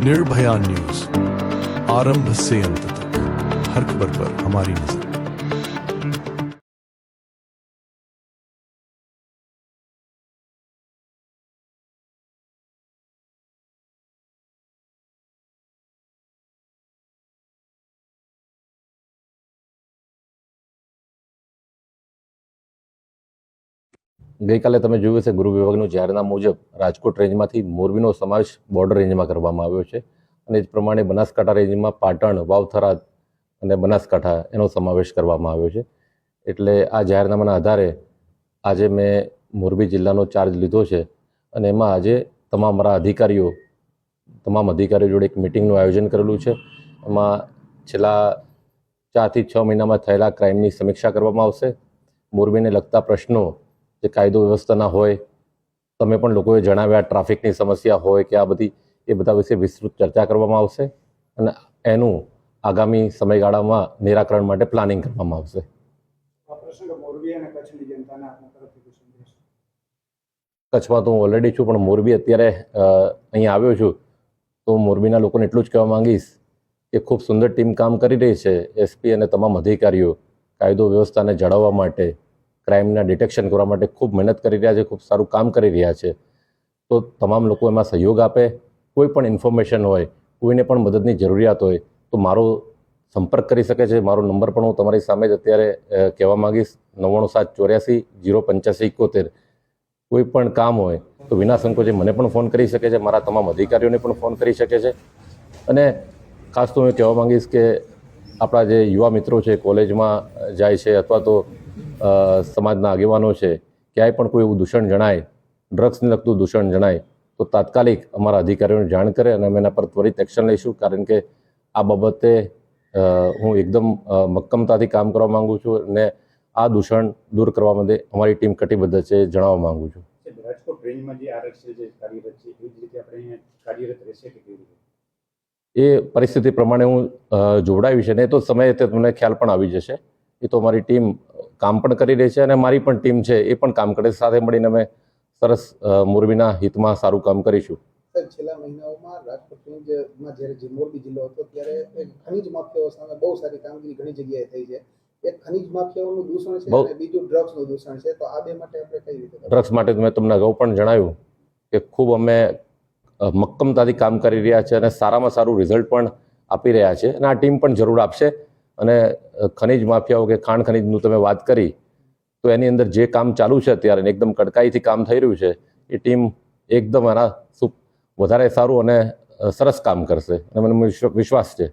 Nirbhaya news, आरंभ से अंत तक हर खबर पर हमारी नजर। ગઈકાલે તમે જોયું છે ગૃહ વિભાગનું જાહેરનામા મુજબ રાજકોટ રેન્જમાંથી મોરબીનો સમાવેશ બોર્ડર રેન્જમાં કરવામાં આવ્યો છે અને એ જ પ્રમાણે બનાસકાંઠા રેન્જમાં પાટણ, વાવ-થરાદ અને બનાસકાંઠા એનો સમાવેશ કરવામાં આવ્યો છે. એટલે આ જાહેરનામાના આધારે આજે મેં મોરબી જિલ્લાનો ચાર્જ લીધો છે અને એમાં આજે તમામ અધિકારીઓ જોડે એક મિટિંગનું આયોજન કરેલું છે. એમાં છેલ્લા 4 થી 6 મહિનામાં થયેલા ક્રાઇમની સમીક્ષા કરવામાં આવશે. મોરબીને લગતા પ્રશ્નો જે કાયદો વ્યવસ્થાના હોય, તમે પણ લોકોએ જણાવ્યા ટ્રાફિકની સમસ્યા હોય કે આ બધી, એ બધા વિશે વિસ્તૃત ચર્ચા કરવામાં આવશે અને એનું આગામી સમયગાળામાં નિરાકરણ માટે પ્લાનિંગ કરવામાં આવશે. કચ્છમાં તો હું ઓલરેડી છું, પણ મોરબી અત્યારે અહીંયા આવ્યો છું તો મોરબીના લોકોને એટલું જ કહેવા માંગીશ કે ખૂબ સુંદર ટીમ કામ કરી રહી છે. એસપી અને તમામ અધિકારીઓ કાયદો વ્યવસ્થાને જાળવવા માટે, ક્રાઇમના ડિટેક્શન કરવા માટે ખૂબ મહેનત કરી રહ્યા છે, ખૂબ સારું કામ કરી રહ્યા છે. તો તમામ લોકો એમાં સહયોગ આપે. કોઈ પણ ઇન્ફોર્મેશન હોય, કોઈને પણ મદદની જરૂરિયાત હોય તો મારો સંપર્ક કરી શકે છે. મારો નંબર પણ હું તમારી સામે જ અત્યારે કહેવા માંગીશ, 9974808571. કોઈ પણ કામ હોય તો વિના સંકોચે મને પણ ફોન કરી શકે છે, મારા તમામ અધિકારીઓને પણ ફોન કરી શકે છે. અને ખાસ તો હું કહેવા માંગીશ કે આપણા જે યુવા મિત્રો છે, કોલેજમાં જાય છે અથવા તો સમાજના આગેવાનો છે, ક્યાંય પણ કોઈ એવું દૂષણ જણાય, ડ્રગ્સને લગતું દૂષણ જણાય તો તાત્કાલિક અમારા અધિકારીઓને જાણ કરે અને અમે એના પર ત્વરિત એક્શન લઈશું. કારણ કે આ બાબતે હું એકદમ મક્કમતાથી કામ કરવા માગું છું અને આ દૂષણ દૂર કરવા માટે અમારી ટીમ કટિબદ્ધ છે જણાવવા માગું છું. રાજકોટ રેન્જમાં જે આરક્ષ જે કાર્યરત છે, એવી જ રીતે આપણે અહીંયા કાર્યરત રહેશે કે કેવી રીતે? એ પરિસ્થિતિ પ્રમાણે હું જોડાયું છે ને એ તો સમયે તમને ખ્યાલ પણ આવી જશે. એ તો અમારી ટીમ કામ પણ કરી રહી છે અને મારી પણ ટીમ છે એ પણ કામ કરે. સાથે મળીને અમે સરસ મોરબીના હિતમાં સારું કામ કરીશું. છેલ્લા મહિનાઓમાં રાજકોટ રેન્જમાં જ્યારે મોરબી જિલ્લો હતો ત્યારે ખનીજ માફિયાઓ સામે બહુ સારી કામગીરી ઘણી જગ્યાએ થઈ છે. એક ખનીજ માફિયાઓનું દૂષણ છે અને બીજું ડ્રગ્સનું દૂષણ છે. તો આ બે માટે આપણે કઈ રીતે? ડ્રગ્સ માટે મેં તમને અગાઉ પણ જણાવ્યું કે ખૂબ અમે મક્કમતાથી કામ કરી રહ્યા છે અને સારામાં સારું રિઝલ્ટ પણ આપી રહ્યા છે અને આ ટીમ પણ જરૂર આપશે. અને ખનીજ માફિયાઓ કે ખાણ ખનીજનું તમે વાત કરી તો એની અંદર જે કામ ચાલુ છે અત્યારે એકદમ કડકાઈથી કામ થઈ રહ્યું છે, એ ટીમ એકદમ એના વધારે સારું અને સરસ કામ કરશે અને મને વિશ્વાસ છે.